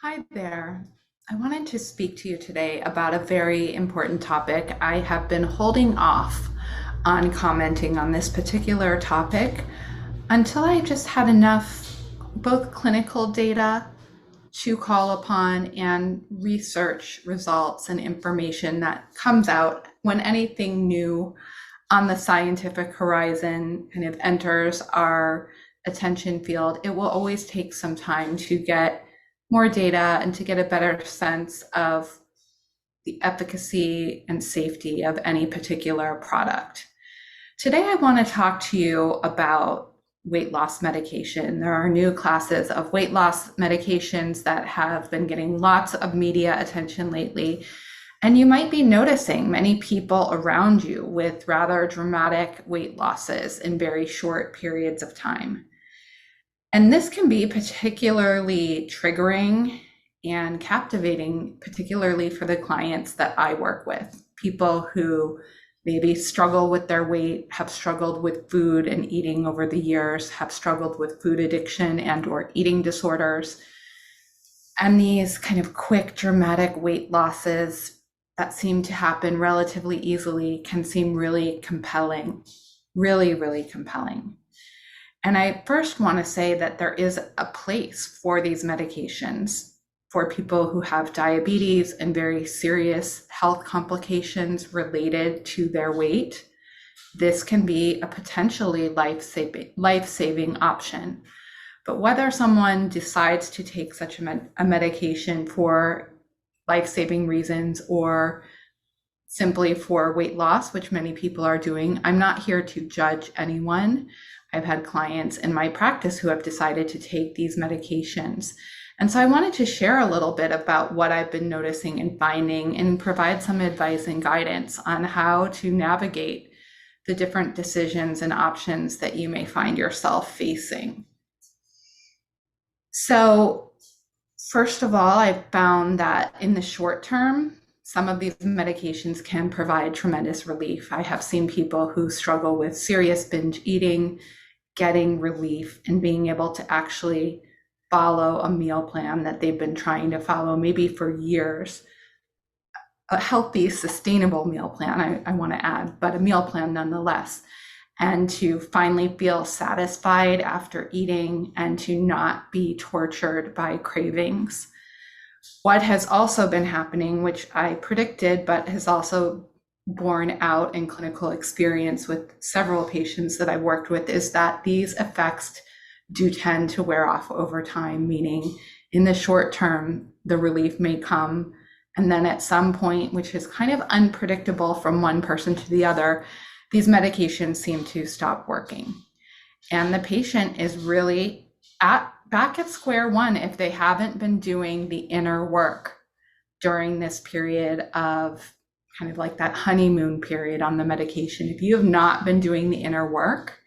Hi there. I wanted to speak to you today about a very important topic. I have been holding off on commenting on this particular topic until I just had enough both clinical data to call upon and research results and information that comes out when anything new on the scientific horizon kind of enters our attention field. It will always take some time to get more data and to get a better sense of the efficacy and safety of any particular product. Today, I want to talk to you about weight loss medication. There are new classes of weight loss medications that have been getting lots of media attention lately. And you might be noticing many people around you with rather dramatic weight losses in very short periods of time. And this can be particularly triggering and captivating, particularly for the clients that I work with, people who maybe struggle with their weight, have struggled with food and eating over the years, have struggled with food addiction and or eating disorders. And these kind of quick, dramatic weight losses that seem to happen relatively easily can seem really compelling, really, really compelling. And I first want to say that there is a place for these medications for people who have diabetes and very serious health complications related to their weight. This can be a potentially life-saving option. But whether someone decides to take such a medication for life-saving reasons or simply for weight loss, which many people are doing, I'm not here to judge anyone. I've had clients in my practice who have decided to take these medications. And so I wanted to share a little bit about what I've been noticing and finding and provide some advice and guidance on how to navigate the different decisions and options that you may find yourself facing. So first of all, I've found that in the short term, some of these medications can provide tremendous relief. I have seen people who struggle with serious binge eating, getting relief and being able to actually follow a meal plan that they've been trying to follow maybe for years. A healthy, sustainable meal plan, I want to add, but a meal plan nonetheless. And to finally feel satisfied after eating and to not be tortured by cravings. What has also been happening, which I predicted, but has also borne out in clinical experience with several patients that I've worked with, is that these effects do tend to wear off over time, meaning in the short term, the relief may come, and then at some point, which is kind of unpredictable from one person to the other, these medications seem to stop working. And the patient is really back at square one if they haven't been doing the inner work during this period of kind of like that honeymoon period on the medication. If you have not been doing the inner work,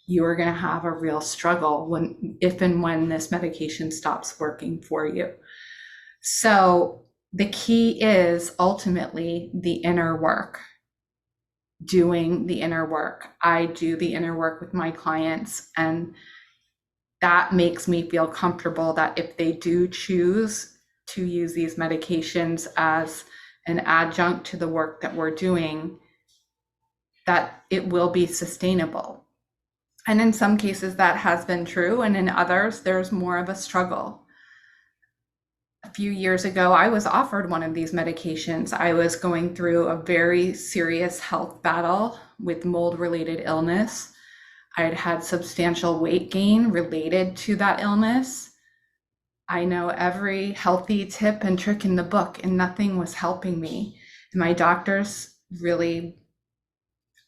you are going to have a real struggle if and when this medication stops working for you. So the key is ultimately the inner work, doing the inner work. I do the inner work with my clients, and that makes me feel comfortable that if they do choose to use these medications as an adjunct to the work that we're doing, that it will be sustainable. And in some cases that has been true, and in others there's more of a struggle. A few years ago, I was offered one of these medications. I was going through a very serious health battle with mold-related illness. I had had substantial weight gain related to that illness. I know every healthy tip and trick in the book, and nothing was helping me. And my doctors really,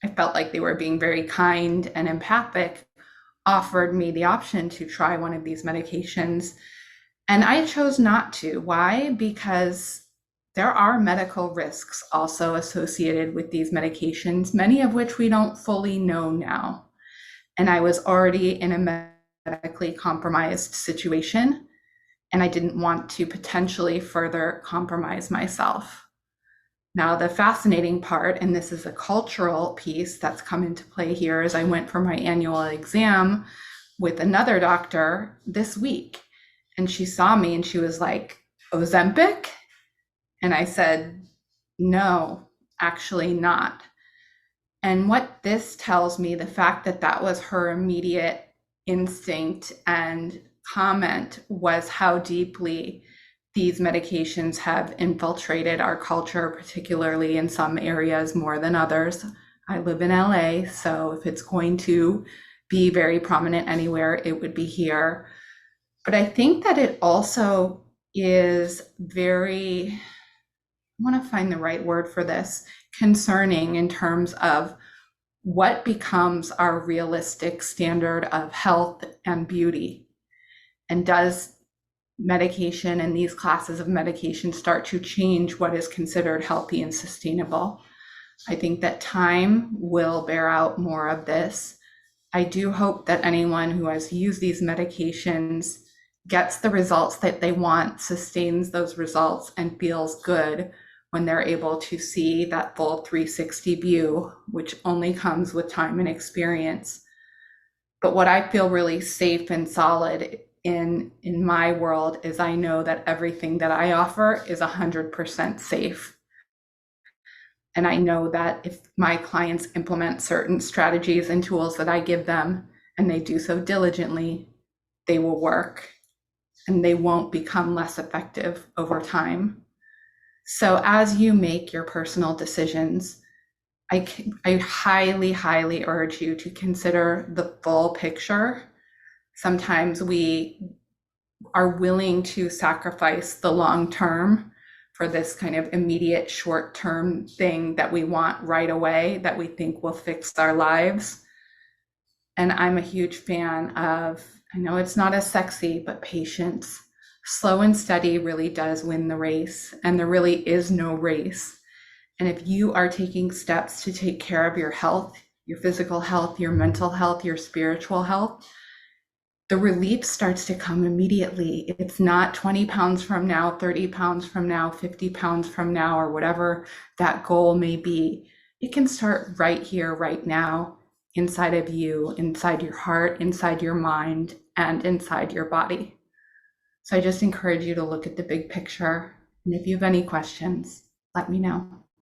I felt like they were being very kind and empathic, offered me the option to try one of these medications. And I chose not to. Why? Because there are medical risks also associated with these medications, many of which we don't fully know now. And I was already in a medically compromised situation, and I didn't want to potentially further compromise myself. Now, the fascinating part, and this is a cultural piece that's come into play here, is I went for my annual exam with another doctor this week, and she saw me and she was like, Ozempic? And I said, no, actually not. And what this tells me, the fact that that was her immediate instinct and comment, was how deeply these medications have infiltrated our culture, particularly in some areas more than others. I live in LA, so if it's going to be very prominent anywhere, it would be here. But I think that it also is very, I want to find the right word for this, concerning in terms of what becomes our realistic standard of health and beauty. And does medication and these classes of medication start to change what is considered healthy and sustainable? I think that time will bear out more of this. I do hope that anyone who has used these medications gets the results that they want, sustains those results, and feels good when they're able to see that full 360 view, which only comes with time and experience. But what I feel really safe and solid in my world is I know that everything that I offer is 100% safe. And I know that if my clients implement certain strategies and tools that I give them, and they do so diligently, they will work and they won't become less effective over time. So as you make your personal decisions, I highly, highly urge you to consider the full picture. Sometimes we are willing to sacrifice the long term for this kind of immediate short-term thing that we want right away, that we think will fix our lives. And I'm a huge fan of, I know it's not as sexy, but patience. Slow and steady really does win the race, and there really is no race. And if you are taking steps to take care of your health, your physical health, your mental health, your spiritual health, the relief starts to come immediately. It's not 20 pounds from now, 30 pounds from now, 50 pounds from now, or whatever that goal may be. It can start right here, right now, inside of you, inside your heart, inside your mind, and inside your body. So I just encourage you to look at the big picture. And if you have any questions, let me know.